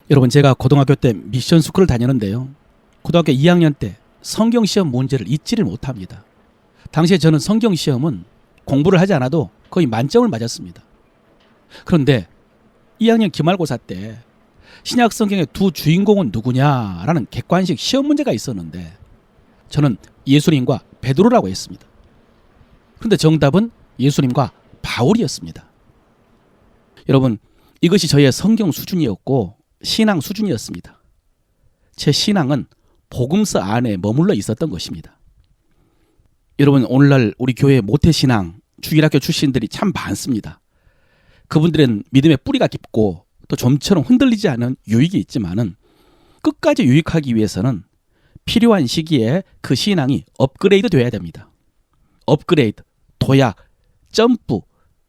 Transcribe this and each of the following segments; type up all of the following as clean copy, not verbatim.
여러분, 제가 고등학교 때 미션 스쿨을 다녔는데요. 고등학교 2학년 때 성경 시험 문제를 잊지를 못합니다. 당시에 저는 성경 시험은 공부를 하지 않아도 거의 만점을 맞았습니다. 그런데 2학년 기말고사 때 신약 성경의 두 주인공은 누구냐라는 객관식 시험 문제가 있었는데 저는 예수님과 베드로라고 했습니다. 그런데 정답은 예수님과 바울이었습니다. 여러분, 이것이 저의 성경 수준이었고 신앙 수준이었습니다. 제 신앙은 복음서 안에 머물러 있었던 것입니다. 여러분, 오늘날 우리 교회 모태신앙 주일학교 출신들이 참 많습니다. 그분들은 믿음의 뿌리가 깊고 또 좀처럼 흔들리지 않은 유익이 있지만은 끝까지 유익하기 위해서는 필요한 시기에 그 신앙이 업그레이드 돼야 됩니다. 업그레이드, 도약, 점프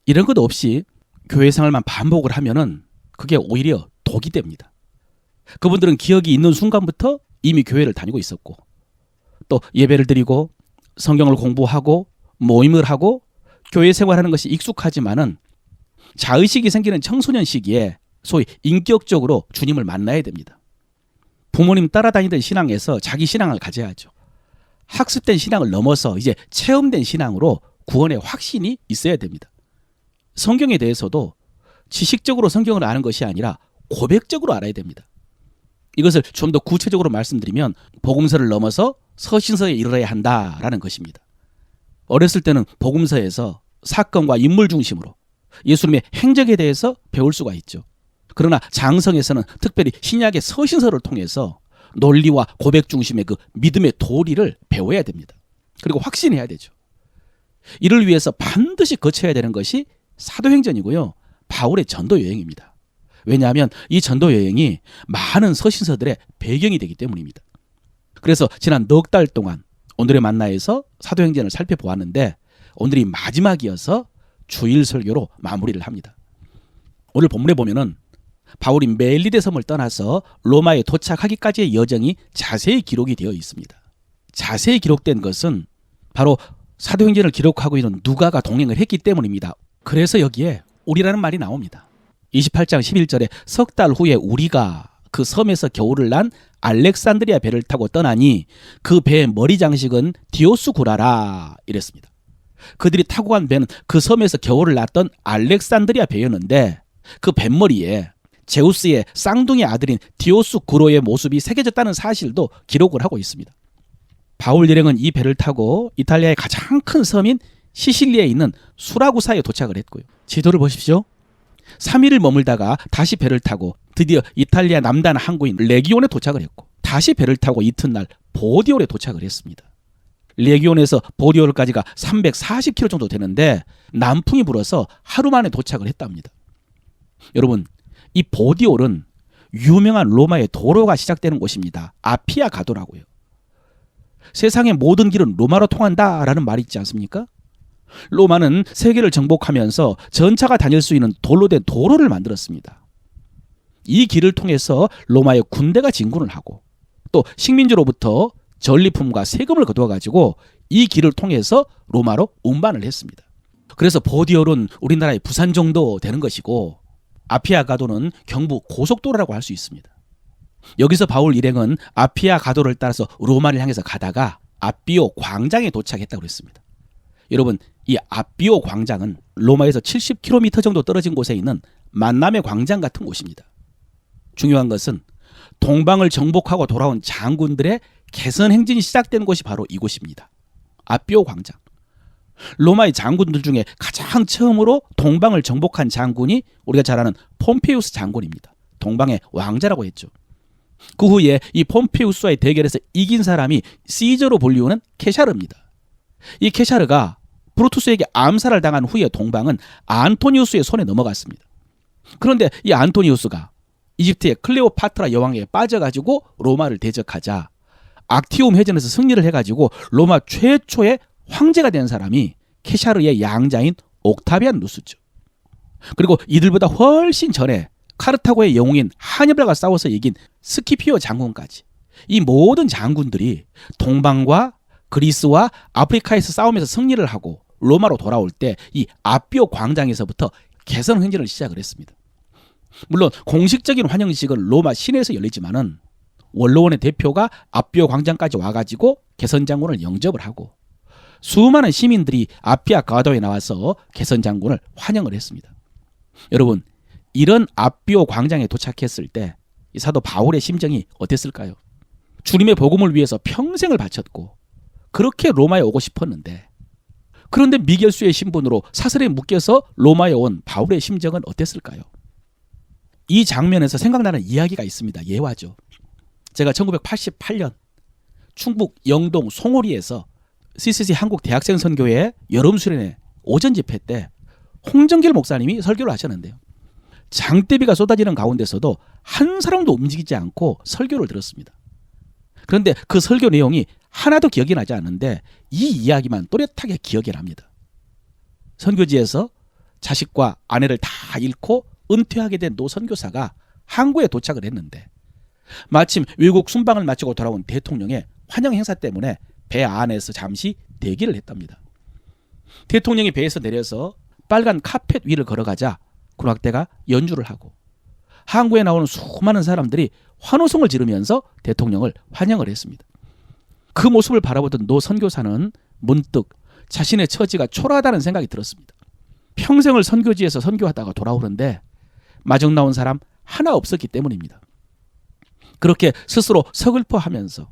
이런 것 없이 교회 생활만 반복을 하면은 그게 오히려 독이 됩니다. 그분들은 기억이 있는 순간부터 이미 교회를 다니고 있었고 또 예배를 드리고 성경을 공부하고 모임을 하고 교회 생활하는 것이 익숙하지만은 자의식이 생기는 청소년 시기에 소위 인격적으로 주님을 만나야 됩니다. 부모님 따라다니던 신앙에서 자기 신앙을 가져야죠. 학습된 신앙을 넘어서 이제 체험된 신앙으로 구원의 확신이 있어야 됩니다. 성경에 대해서도 지식적으로 성경을 아는 것이 아니라 고백적으로 알아야 됩니다. 이것을 좀 더 구체적으로 말씀드리면 복음서를 넘어서 서신서에 이르러야 한다라는 것입니다. 어렸을 때는 복음서에서 사건과 인물 중심으로 예수님의 행적에 대해서 배울 수가 있죠. 그러나 장성에서는 특별히 신약의 서신서를 통해서 논리와 고백 중심의 그 믿음의 도리를 배워야 됩니다. 그리고 확신해야 되죠. 이를 위해서 반드시 거쳐야 되는 것이 사도행전이고요. 바울의 전도 여행입니다. 왜냐하면 이 전도 여행이 많은 서신서들의 배경이 되기 때문입니다. 그래서 지난 넉 달 동안 오늘의 만나에서 사도행전을 살펴보았는데 오늘이 마지막이어서 주일 설교로 마무리를 합니다. 오늘 본문에 보면은 바울이 멜리데 섬을 떠나서 로마에 도착하기까지의 여정이 자세히 기록이 되어 있습니다. 자세히 기록된 것은 바로 사도행전을 기록하고 있는 누가가 동행을 했기 때문입니다. 그래서 여기에 우리라는 말이 나옵니다. 28장 11절에 석 달 후에 우리가 그 섬에서 겨울을 난 알렉산드리아 배를 타고 떠나니 그 배의 머리 장식은 디오스구라라 이랬습니다. 그들이 타고 간 배는 그 섬에서 겨울을 났던 알렉산드리아 배였는데 그 뱃머리에 제우스의 쌍둥이 아들인 디오스구로의 모습이 새겨졌다는 사실도 기록을 하고 있습니다. 바울 일행은 이 배를 타고 이탈리아의 가장 큰 섬인 시실리에 있는 수라구사에 도착을 했고요. 지도를 보십시오. 3일을 머물다가 다시 배를 타고 드디어 이탈리아 남단 항구인 레기온에 도착을 했고 다시 배를 타고 이튿날 보디올에 도착을 했습니다. 레기온에서 보디올까지가 340km 정도 되는데 남풍이 불어서 하루 만에 도착을 했답니다. 여러분, 이 보디올은 유명한 로마의 도로가 시작되는 곳입니다. 아피아 가도라고요. 세상의 모든 길은 로마로 통한다라는 말이 있지 않습니까? 로마는 세계를 정복하면서 전차가 다닐 수 있는 돌로 된 도로를 만들었습니다. 이 길을 통해서 로마의 군대가 진군을 하고 또 식민지로부터 전리품과 세금을 거두어가지고 이 길을 통해서 로마로 운반을 했습니다. 그래서 보디올은 우리나라의 부산 정도 되는 것이고 아피아 가도는 경부 고속도로라고 할 수 있습니다. 여기서 바울 일행은 아피아 가도를 따라서 로마를 향해서 가다가 아비오 광장에 도착했다고 했습니다. 여러분, 이 아비오 광장은 로마에서 70km 정도 떨어진 곳에 있는 만남의 광장 같은 곳입니다. 중요한 것은 동방을 정복하고 돌아온 장군들의 개선 행진이 시작된 곳이 바로 이곳입니다. 아비오 광장. 로마의 장군들 중에 가장 처음으로 동방을 정복한 장군이 우리가 잘 아는 폼페이우스 장군입니다. 동방의 왕자라고 했죠. 그 후에 이 폼페이우스와의 대결에서 이긴 사람이 시저로 불리우는 케샤르입니다. 이 케샤르가 브루투스에게 암살을 당한 후에 동방은 안토니우스의 손에 넘어갔습니다. 그런데 이 안토니우스가 이집트의 클레오파트라 여왕에게 빠져가지고 로마를 대적하자 악티움 해전에서 승리를 해가지고 로마 최초의 황제가 된 사람이 케샤르의 양자인 옥타비안 누스죠. 그리고 이들보다 훨씬 전에 카르타고의 영웅인 하니발과 싸워서 이긴 스키피오 장군까지 이 모든 장군들이 동방과 그리스와 아프리카에서 싸우면서 승리를 하고 로마로 돌아올 때 이 아비오 광장에서부터 개선 행진을 시작을 했습니다. 물론 공식적인 환영식은 로마 시내에서 열리지만은 원로원의 대표가 아피오 광장까지 와가지고 개선 장군을 영접을 하고 수많은 시민들이 아피아 가도에 나와서 개선 장군을 환영을 했습니다. 여러분, 이런 아피오 광장에 도착했을 때 이 사도 바울의 심정이 어땠을까요? 주님의 복음을 위해서 평생을 바쳤고 그렇게 로마에 오고 싶었는데, 그런데 미결수의 신분으로 사슬에 묶여서 로마에 온 바울의 심정은 어땠을까요? 이 장면에서 생각나는 이야기가 있습니다. 예화죠. 제가 1988년 충북 영동 송오리에서 CCC 한국 대학생 선교회 여름 수련회 오전 집회 때 홍정길 목사님이 설교를 하셨는데요. 장대비가 쏟아지는 가운데서도 한 사람도 움직이지 않고 설교를 들었습니다. 그런데 그 설교 내용이 하나도 기억이 나지 않는데 이 이야기만 또렷하게 기억이 납니다. 선교지에서 자식과 아내를 다 잃고 은퇴하게 된 노 선교사가 항구에 도착을 했는데 마침 외국 순방을 마치고 돌아온 대통령의 환영 행사 때문에 배 안에서 잠시 대기를 했답니다. 대통령이 배에서 내려서 빨간 카펫 위를 걸어가자 군악대가 연주를 하고 항구에 나오는 수많은 사람들이 환호성을 지르면서 대통령을 환영을 했습니다. 그 모습을 바라보던 노 선교사는 문득 자신의 처지가 초라하다는 생각이 들었습니다. 평생을 선교지에서 선교하다가 돌아오는데 마중 나온 사람 하나 없었기 때문입니다. 그렇게 스스로 서글퍼하면서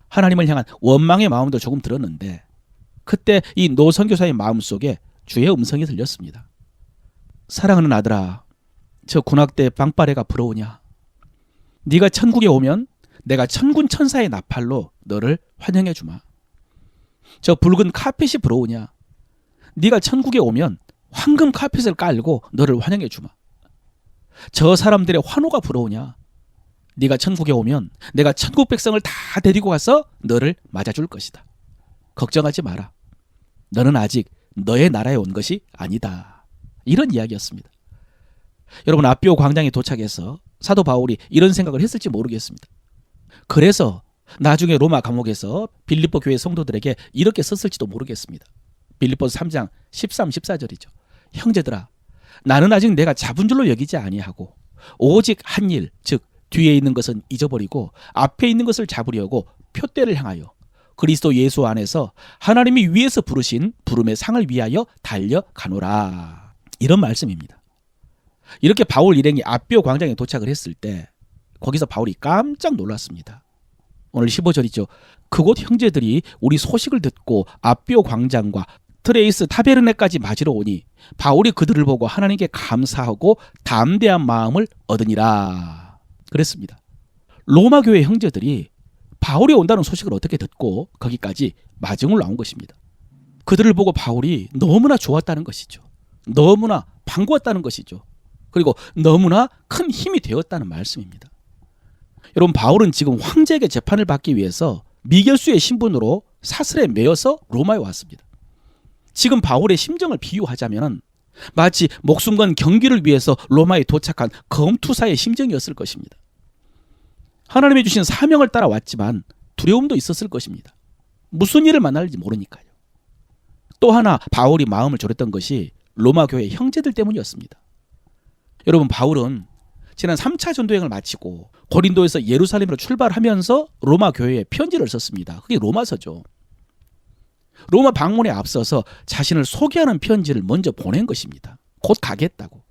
하나님을 향한 원망의 마음도 조금 들었는데 그때 이 노 선교사의 마음속에 주의 음성이 들렸습니다. 사랑하는 아들아, 저 군악대 빵빠레가 부러우냐? 네가 천국에 오면 내가 천군 천사의 나팔로 너를 환영해 주마. 저 붉은 카펫이 부러우냐? 네가 천국에 오면 황금 카펫을 깔고 너를 환영해 주마. 저 사람들의 환호가 부러우냐? 네가 천국에 오면 내가 천국 백성을 다 데리고 가서 너를 맞아줄 것이다. 걱정하지 마라. 너는 아직 너의 나라에 온 것이 아니다. 이런 이야기였습니다. 여러분, 아피오 광장에 도착해서 사도 바울이 이런 생각을 했을지 모르겠습니다. 그래서 나중에 로마 감옥에서 빌립보 교회 성도들에게 이렇게 썼을지도 모르겠습니다. 빌립보서 3장 13, 14절이죠. 형제들아, 나는 아직 내가 잡은 줄로 여기지 아니하고 오직 한 일, 즉 뒤에 있는 것은 잊어버리고 앞에 있는 것을 잡으려고 표대를 향하여 그리스도 예수 안에서 하나님이 위에서 부르신 부름의 상을 위하여 달려가노라. 이런 말씀입니다. 이렇게 바울 일행이 아피오 광장에 도착을 했을 때 거기서 바울이 깜짝 놀랐습니다. 오늘 15절이죠. 그곳 형제들이 우리 소식을 듣고 아피오 광장과 트레이스 타베르네까지 맞으러 오니 바울이 그들을 보고 하나님께 감사하고 담대한 마음을 얻으니라. 그랬습니다. 로마 교회 형제들이 바울이 온다는 소식을 어떻게 듣고 거기까지 마중을 나온 것입니다. 그들을 보고 바울이 너무나 좋았다는 것이죠. 너무나 반가웠다는 것이죠. 그리고 너무나 큰 힘이 되었다는 말씀입니다. 여러분, 바울은 지금 황제에게 재판을 받기 위해서 미결수의 신분으로 사슬에 매여서 로마에 왔습니다. 지금 바울의 심정을 비유하자면 마치 목숨 건 경기를 위해서 로마에 도착한 검투사의 심정이었을 것입니다. 하나님이 주신 사명을 따라 왔지만 두려움도 있었을 것입니다. 무슨 일을 만날지 모르니까요. 또 하나 바울이 마음을 졸였던 것이 로마 교회 형제들 때문이었습니다. 여러분, 바울은 지난 3차 전도여행을 마치고 고린도에서 예루살렘으로 출발하면서 로마 교회에 편지를 썼습니다. 그게 로마서죠. 로마 방문에 앞서서 자신을 소개하는 편지를 먼저 보낸 것입니다. 곧 가겠다고.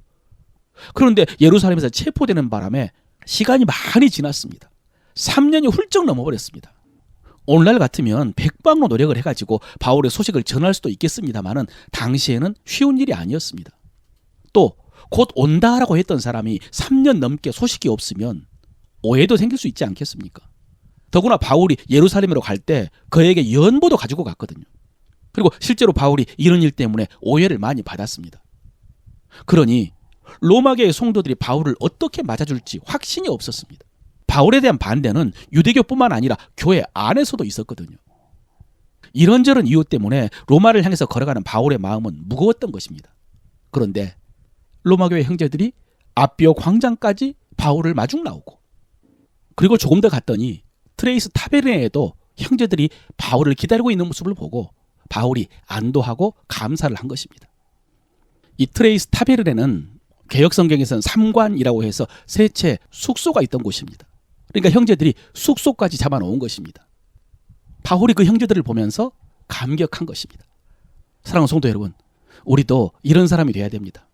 그런데 예루살렘에서 체포되는 바람에 시간이 많이 지났습니다. 3년이 훌쩍 넘어버렸습니다. 오늘날 같으면 백방로 노력을 해가지고 바울의 소식을 전할 수도 있겠습니다만은 당시에는 쉬운 일이 아니었습니다. 또 곧 온다라고 했던 사람이 3년 넘게 소식이 없으면 오해도 생길 수 있지 않겠습니까? 더구나 바울이 예루살렘으로 갈 때 그에게 연보도 가지고 갔거든요. 그리고 실제로 바울이 이런 일 때문에 오해를 많이 받았습니다. 그러니 로마계의 성도들이 바울을 어떻게 맞아줄지 확신이 없었습니다. 바울에 대한 반대는 유대교뿐만 아니라 교회 안에서도 있었거든요. 이런저런 이유 때문에 로마를 향해서 걸어가는 바울의 마음은 무거웠던 것입니다. 그런데 로마교회 형제들이 아피오 광장까지 바울을 마중 나오고, 그리고 조금 더 갔더니 트레이스 타베르네에도 형제들이 바울을 기다리고 있는 모습을 보고 바울이 안도하고 감사를 한 것입니다. 이 트레이스 타베르네는 개역성경에서는 삼관이라고 해서 세 채 숙소가 있던 곳입니다. 그러니까 형제들이 숙소까지 잡아놓은 것입니다. 바울이 그 형제들을 보면서 감격한 것입니다. 사랑하는 성도 여러분, 우리도 이런 사람이 돼야 됩니다.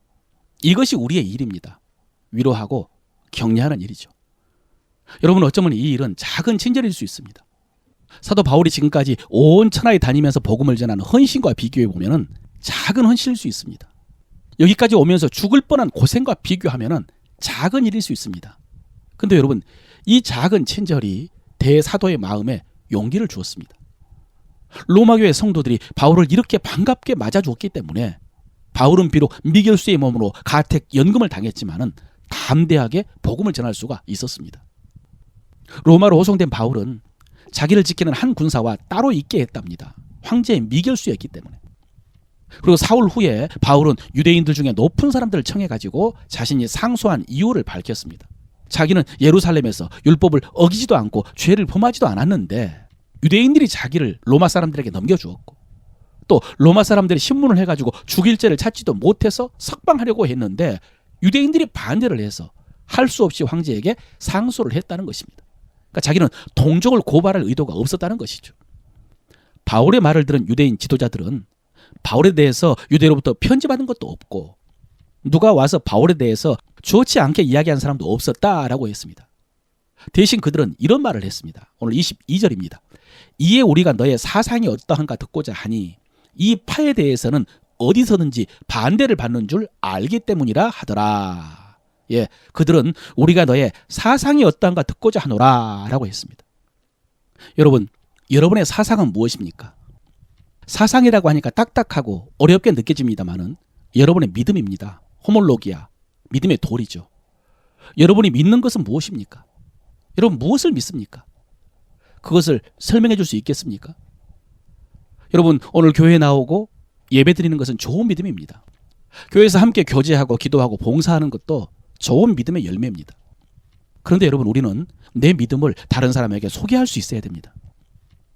이것이 우리의 일입니다. 위로하고 격려하는 일이죠. 여러분, 어쩌면 이 일은 작은 친절일 수 있습니다. 사도 바울이 지금까지 온 천하에 다니면서 복음을 전하는 헌신과 비교해 보면 작은 헌신일 수 있습니다. 여기까지 오면서 죽을 뻔한 고생과 비교하면 작은 일일 수 있습니다. 근데 여러분, 이 작은 친절이 대사도의 마음에 용기를 주었습니다. 로마교회 성도들이 바울을 이렇게 반갑게 맞아주었기 때문에 바울은 비록 미결수의 몸으로 가택 연금을 당했지만은 담대하게 복음을 전할 수가 있었습니다. 로마로 호송된 바울은 자기를 지키는 한 군사와 따로 있게 했답니다. 황제의 미결수였기 때문에. 그리고 사울 후에 바울은 유대인들 중에 높은 사람들을 청해가지고 자신이 상소한 이유를 밝혔습니다. 자기는 예루살렘에서 율법을 어기지도 않고 죄를 범하지도 않았는데 유대인들이 자기를 로마 사람들에게 넘겨주었고 또 로마 사람들이 신문을 해가지고 죽일 죄를 찾지도 못해서 석방하려고 했는데 유대인들이 반대를 해서 할 수 없이 황제에게 상소를 했다는 것입니다. 그러니까 자기는 동족을 고발할 의도가 없었다는 것이죠. 바울의 말을 들은 유대인 지도자들은 바울에 대해서 유대로부터 편지받은 것도 없고 누가 와서 바울에 대해서 좋지 않게 이야기한 사람도 없었다라고 했습니다. 대신 그들은 이런 말을 했습니다. 오늘 22절입니다. 이에 우리가 너의 사상이 어떠한가 듣고자 하니 이 파에 대해서는 어디서든지 반대를 받는 줄 알기 때문이라 하더라. 예, 그들은 우리가 너의 사상이 어떠한가 듣고자 하노라 라고 했습니다. 여러분, 여러분의 사상은 무엇입니까? 사상이라고 하니까 딱딱하고 어렵게 느껴집니다만은 여러분의 믿음입니다. 호몰로기아, 믿음의 도리죠. 여러분이 믿는 것은 무엇입니까? 여러분 무엇을 믿습니까? 그것을 설명해 줄 수 있겠습니까? 여러분, 오늘 교회에 나오고 예배 드리는 것은 좋은 믿음입니다. 교회에서 함께 교제하고 기도하고 봉사하는 것도 좋은 믿음의 열매입니다. 그런데 여러분, 우리는 내 믿음을 다른 사람에게 소개할 수 있어야 됩니다.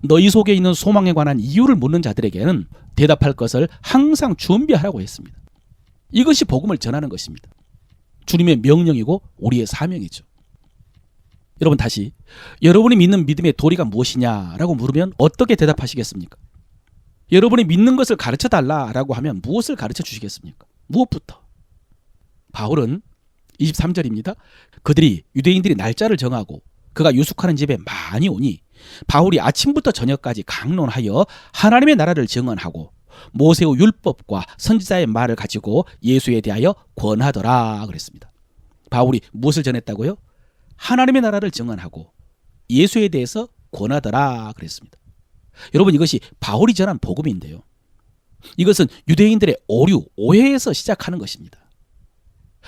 너희 속에 있는 소망에 관한 이유를 묻는 자들에게는 대답할 것을 항상 준비하라고 했습니다. 이것이 복음을 전하는 것입니다. 주님의 명령이고 우리의 사명이죠. 여러분, 다시 여러분이 믿는 믿음의 도리가 무엇이냐라고 물으면 어떻게 대답하시겠습니까? 여러분이 믿는 것을 가르쳐달라라고 하면 무엇을 가르쳐 주시겠습니까? 무엇부터? 바울은 23절입니다. 그들이 유대인들이 날짜를 정하고 그가 유숙하는 집에 많이 오니 바울이 아침부터 저녁까지 강론하여 하나님의 나라를 증언하고 모세의 율법과 선지자의 말을 가지고 예수에 대하여 권하더라 그랬습니다. 바울이 무엇을 전했다고요? 하나님의 나라를 증언하고 예수에 대해서 권하더라 그랬습니다. 여러분, 이것이 바울이 전한 복음인데요. 이것은 유대인들의 오류, 오해에서 시작하는 것입니다.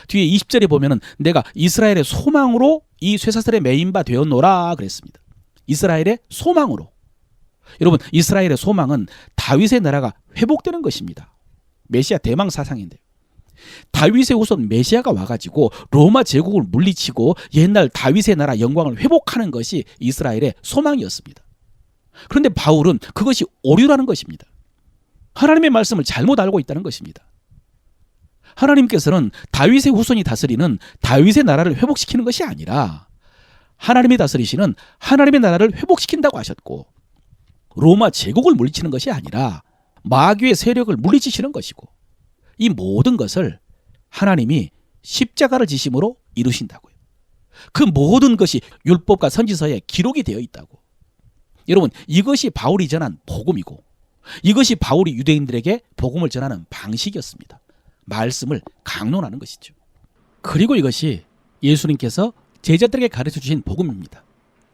뒤에 20절에 보면은 내가 이스라엘의 소망으로 이 쇠사슬에 매인 바 되었노라 그랬습니다. 이스라엘의 소망으로. 여러분, 이스라엘의 소망은 다윗의 나라가 회복되는 것입니다. 메시아 대망 사상인데요. 다윗의 후손 메시아가 와가지고 로마 제국을 물리치고 옛날 다윗의 나라 영광을 회복하는 것이 이스라엘의 소망이었습니다. 그런데 바울은 그것이 오류라는 것입니다. 하나님의 말씀을 잘못 알고 있다는 것입니다. 하나님께서는 다윗의 후손이 다스리는 다윗의 나라를 회복시키는 것이 아니라 하나님이 다스리시는 하나님의 나라를 회복시킨다고 하셨고, 로마 제국을 물리치는 것이 아니라 마귀의 세력을 물리치시는 것이고, 이 모든 것을 하나님이 십자가를 지심으로 이루신다고요. 그 모든 것이 율법과 선지서에 기록이 되어 있다고. 여러분, 이것이 바울이 전한 복음이고 이것이 바울이 유대인들에게 복음을 전하는 방식이었습니다. 말씀을 강론하는 것이죠. 그리고 이것이 예수님께서 제자들에게 가르쳐 주신 복음입니다.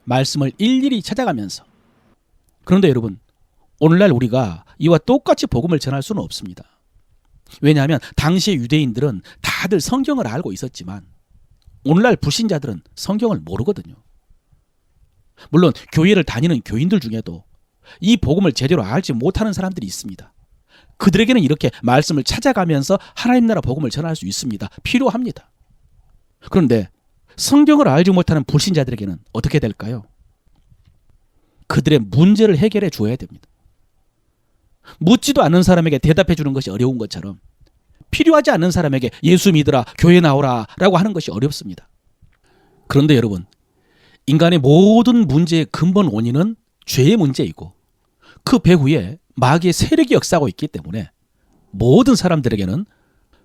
말씀을 일일이 찾아가면서. 그런데 여러분, 오늘날 우리가 이와 똑같이 복음을 전할 수는 없습니다. 왜냐하면 당시의 유대인들은 다들 성경을 알고 있었지만 오늘날 불신자들은 성경을 모르거든요. 물론 교회를 다니는 교인들 중에도 이 복음을 제대로 알지 못하는 사람들이 있습니다. 그들에게는 이렇게 말씀을 찾아가면서 하나님 나라 복음을 전할 수 있습니다. 필요합니다. 그런데 성경을 알지 못하는 불신자들에게는 어떻게 될까요? 그들의 문제를 해결해 줘야 됩니다. 묻지도 않은 사람에게 대답해 주는 것이 어려운 것처럼 필요하지 않는 사람에게 예수 믿으라, 교회 나오라 라고 하는 것이 어렵습니다. 그런데 여러분, 인간의 모든 문제의 근본 원인은 죄의 문제이고 그 배후에 마귀의 세력이 역사하고 있기 때문에 모든 사람들에게는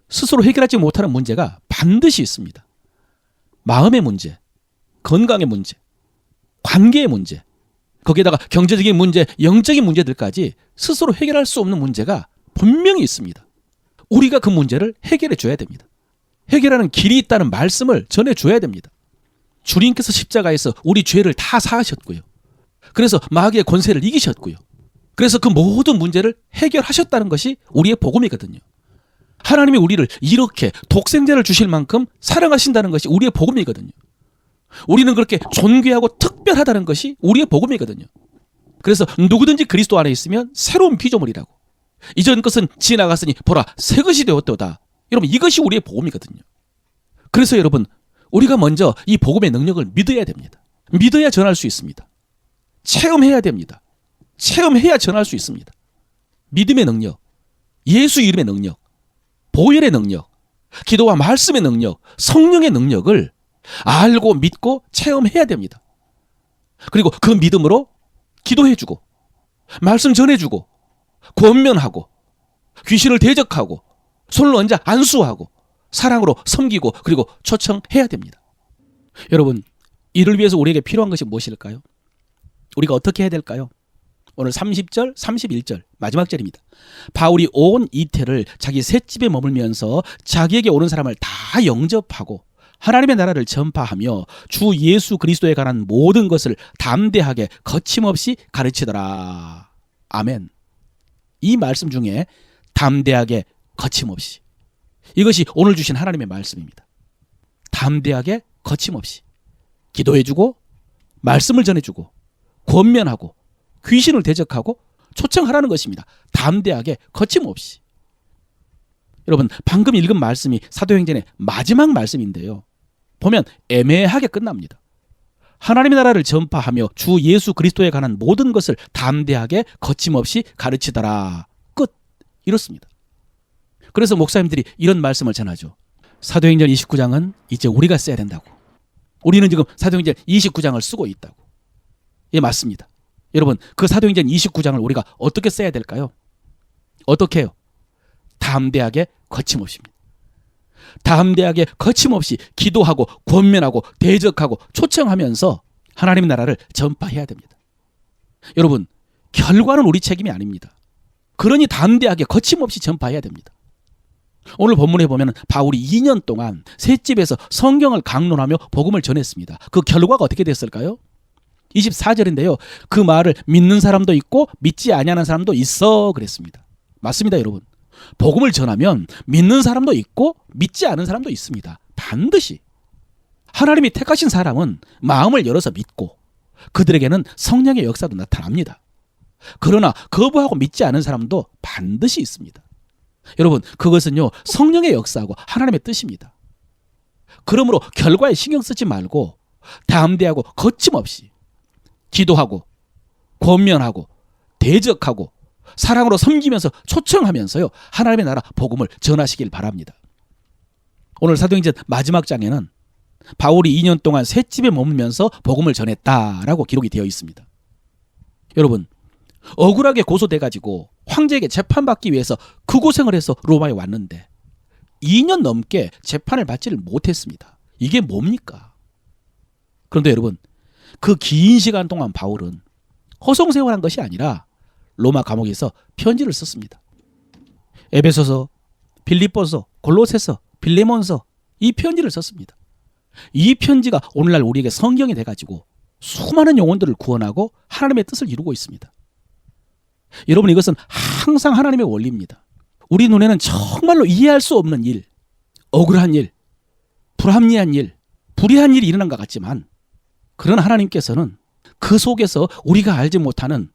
스스로 해결하지 못하는 문제가 반드시 있습니다. 마음의 문제, 건강의 문제, 관계의 문제, 거기에다가 경제적인 문제, 영적인 문제들까지 스스로 해결할 수 없는 문제가 분명히 있습니다. 우리가 그 문제를 해결해 줘야 됩니다. 해결하는 길이 있다는 말씀을 전해줘야 됩니다. 주님께서 십자가에서 우리 죄를 다 사하셨고요. 그래서 마귀의 권세를 이기셨고요. 그래서 그 모든 문제를 해결하셨다는 것이 우리의 복음이거든요. 하나님이 우리를 이렇게 독생자를 주실 만큼 사랑하신다는 것이 우리의 복음이거든요. 우리는 그렇게 존귀하고 특별하다는 것이 우리의 복음이거든요. 그래서 누구든지 그리스도 안에 있으면 새로운 피조물이라고. 이전 것은 지나갔으니 보라 새 것이 되었도다. 여러분 이것이 우리의 복음이거든요. 그래서 여러분 우리가 먼저 이 복음의 능력을 믿어야 됩니다. 믿어야 전할 수 있습니다. 체험해야 됩니다. 체험해야 전할 수 있습니다. 믿음의 능력, 예수 이름의 능력, 보혈의 능력, 기도와 말씀의 능력, 성령의 능력을 알고 믿고 체험해야 됩니다. 그리고 그 믿음으로 기도해주고 말씀 전해주고 권면하고 귀신을 대적하고 손을 얹어 안수하고 사랑으로 섬기고 그리고 초청해야 됩니다. 여러분 이를 위해서 우리에게 필요한 것이 무엇일까요? 우리가 어떻게 해야 될까요? 오늘 30절, 31절 마지막 절입니다. 바울이 온 이태를 자기 셋집에 머물면서 자기에게 오는 사람을 다 영접하고 하나님의 나라를 전파하며 주 예수 그리스도에 관한 모든 것을 담대하게 거침없이 가르치더라. 아멘. 이 말씀 중에 담대하게 거침없이, 이것이 오늘 주신 하나님의 말씀입니다. 담대하게 거침없이 기도해주고 말씀을 전해주고 권면하고 귀신을 대적하고 초청하라는 것입니다. 담대하게 거침없이. 여러분 방금 읽은 말씀이 사도행전의 마지막 말씀인데요. 보면 애매하게 끝납니다. 하나님의 나라를 전파하며 주 예수 그리스도에 관한 모든 것을 담대하게 거침없이 가르치더라. 끝. 이렇습니다. 그래서 목사님들이 이런 말씀을 전하죠. 사도행전 29장은 이제 우리가 써야 된다고. 우리는 지금 사도행전 29장을 쓰고 있다고. 예, 맞습니다. 여러분 그 사도행전 29장을 우리가 어떻게 써야 될까요? 어떻게 해요? 담대하게 거침없이입니다. 담대하게 거침없이 기도하고 권면하고 대적하고 초청하면서 하나님의 나라를 전파해야 됩니다. 여러분 결과는 우리 책임이 아닙니다. 그러니 담대하게 거침없이 전파해야 됩니다. 오늘 본문에 보면 바울이 2년 동안 셋집에서 성경을 강론하며 복음을 전했습니다. 그 결과가 어떻게 됐을까요? 24절인데요. 그 말을 믿는 사람도 있고 믿지 아니하는 사람도 있어 그랬습니다. 맞습니다, 여러분. 복음을 전하면 믿는 사람도 있고 믿지 않은 사람도 있습니다. 반드시. 하나님이 택하신 사람은 마음을 열어서 믿고 그들에게는 성령의 역사도 나타납니다. 그러나 거부하고 믿지 않은 사람도 반드시 있습니다. 여러분 그것은요 성령의 역사하고 하나님의 뜻입니다. 그러므로 결과에 신경 쓰지 말고 담대하고 거침없이 기도하고 권면하고 대적하고 사랑으로 섬기면서 초청하면서요 하나님의 나라 복음을 전하시길 바랍니다. 오늘 사도행전 마지막 장에는 바울이 2년 동안 셋집에 머물면서 복음을 전했다라고 기록이 되어 있습니다. 여러분 억울하게 고소돼가지고 황제에게 재판받기 위해서 그 고생을 해서 로마에 왔는데 2년 넘게 재판을 받지를 못했습니다. 이게 뭡니까? 그런데 여러분 그 긴 시간 동안 바울은 허송세월한 것이 아니라 로마 감옥에서 편지를 썼습니다. 에베소서, 빌립보서, 골로새서, 빌레몬서 이 편지를 썼습니다. 이 편지가 오늘날 우리에게 성경이 돼가지고 수많은 영혼들을 구원하고 하나님의 뜻을 이루고 있습니다. 여러분 이것은 항상 하나님의 원리입니다. 우리 눈에는 정말로 이해할 수 없는 일, 억울한 일, 불합리한 일, 불의한 일이 일어난 것 같지만 그런 하나님께서는 그 속에서 우리가 알지 못하는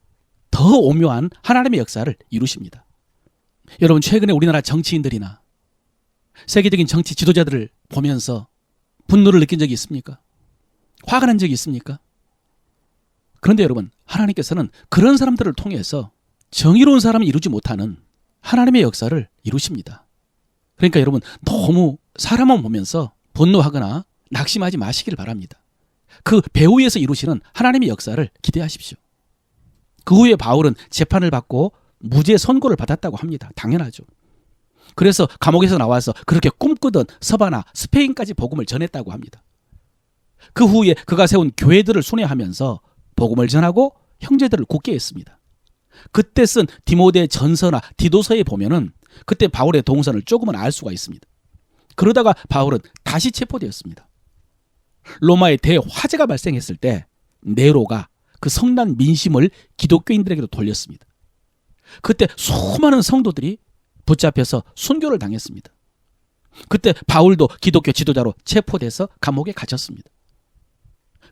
더 오묘한 하나님의 역사를 이루십니다. 여러분 최근에 우리나라 정치인들이나 세계적인 정치 지도자들을 보면서 분노를 느낀 적이 있습니까? 화가 난 적이 있습니까? 그런데 여러분 하나님께서는 그런 사람들을 통해서 정의로운 사람이 이루지 못하는 하나님의 역사를 이루십니다. 그러니까 여러분 너무 사람만 보면서 분노하거나 낙심하지 마시길 바랍니다. 그 배후에서 이루시는 하나님의 역사를 기대하십시오. 그 후에 바울은 재판을 받고 무죄 선고를 받았다고 합니다. 당연하죠. 그래서 감옥에서 나와서 그렇게 꿈꾸던 서바나 스페인까지 복음을 전했다고 합니다. 그 후에 그가 세운 교회들을 순회하면서 복음을 전하고 형제들을 굳게 했습니다. 그때 쓴 디모데 전서나 디도서에 보면은 그때 바울의 동선을 조금은 알 수가 있습니다. 그러다가 바울은 다시 체포되었습니다. 로마에 대화재가 발생했을 때 네로가 그 성난 민심을 기독교인들에게도 돌렸습니다. 그때 수많은 성도들이 붙잡혀서 순교를 당했습니다. 그때 바울도 기독교 지도자로 체포돼서 감옥에 갇혔습니다.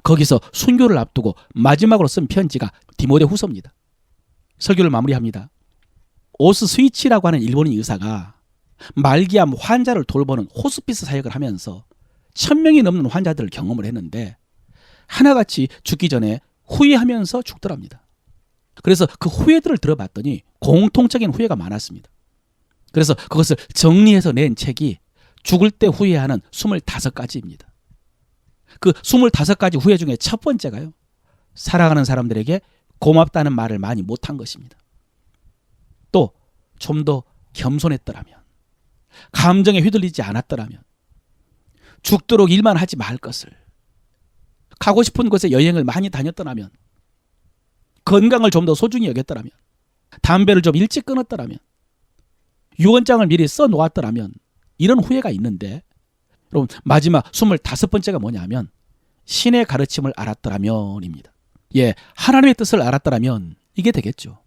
거기서 순교를 앞두고 마지막으로 쓴 편지가 디모데 후서입니다. 설교를 마무리합니다. 오스 스위치라고 하는 일본인 의사가 말기암 환자를 돌보는 호스피스 사역을 하면서 1000명이 넘는 환자들을 경험을 했는데 하나같이 죽기 전에 후회하면서 죽더랍니다. 그래서 그 후회들을 들어봤더니 공통적인 후회가 많았습니다. 그래서 그것을 정리해서 낸 책이 죽을 때 후회하는 25가지입니다. 그 25가지 후회 중에 첫 번째가요, 사랑하는 사람들에게 고맙다는 말을 많이 못한 것입니다. 또 좀 더 겸손했더라면, 감정에 휘둘리지 않았더라면, 죽도록 일만 하지 말 것을, 가고 싶은 곳에 여행을 많이 다녔더라면, 건강을 좀 더 소중히 여겼더라면, 담배를 좀 일찍 끊었더라면, 유언장을 미리 써놓았더라면, 이런 후회가 있는데, 여러분 마지막 25번째가 뭐냐면 신의 가르침을 알았더라면입니다. 예, 하나님의 뜻을 알았더라면 이게 되겠죠.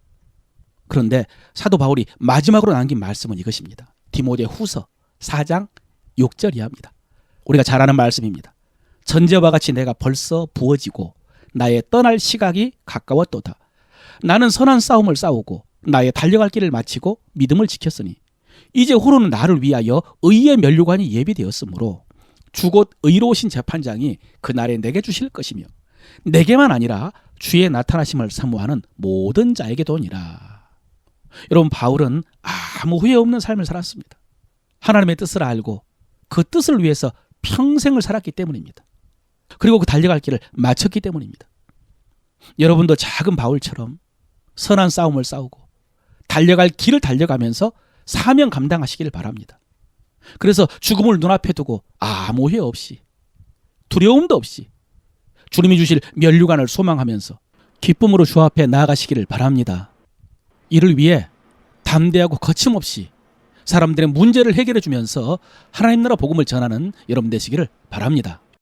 그런데 사도 바울이 마지막으로 남긴 말씀은 이것입니다. 디모데 후서 4장 6절 이하입니다. 우리가 잘 아는 말씀입니다. 전제와 같이 내가 벌써 부어지고 나의 떠날 시각이 가까웠도다. 나는 선한 싸움을 싸우고 나의 달려갈 길을 마치고 믿음을 지켰으니 이제 후로는 나를 위하여 의의 면류관이 예비되었으므로 주곧 의로우신 재판장이 그날에 내게 주실 것이며 내게만 아니라 주의 나타나심을 사모하는 모든 자에게도니라. 여러분 바울은 아무 후회 없는 삶을 살았습니다. 하나님의 뜻을 알고 그 뜻을 위해서 평생을 살았기 때문입니다. 그리고 그 달려갈 길을 마쳤기 때문입니다. 여러분도 작은 바울처럼 선한 싸움을 싸우고 달려갈 길을 달려가면서 사명 감당하시기를 바랍니다. 그래서 죽음을 눈앞에 두고 아무 후회 없이, 두려움도 없이 주님이 주실 면류관을 소망하면서 기쁨으로 주 앞에 나아가시기를 바랍니다. 이를 위해 담대하고 거침없이 사람들의 문제를 해결해 주면서 하나님 나라 복음을 전하는 여러분 되시기를 바랍니다.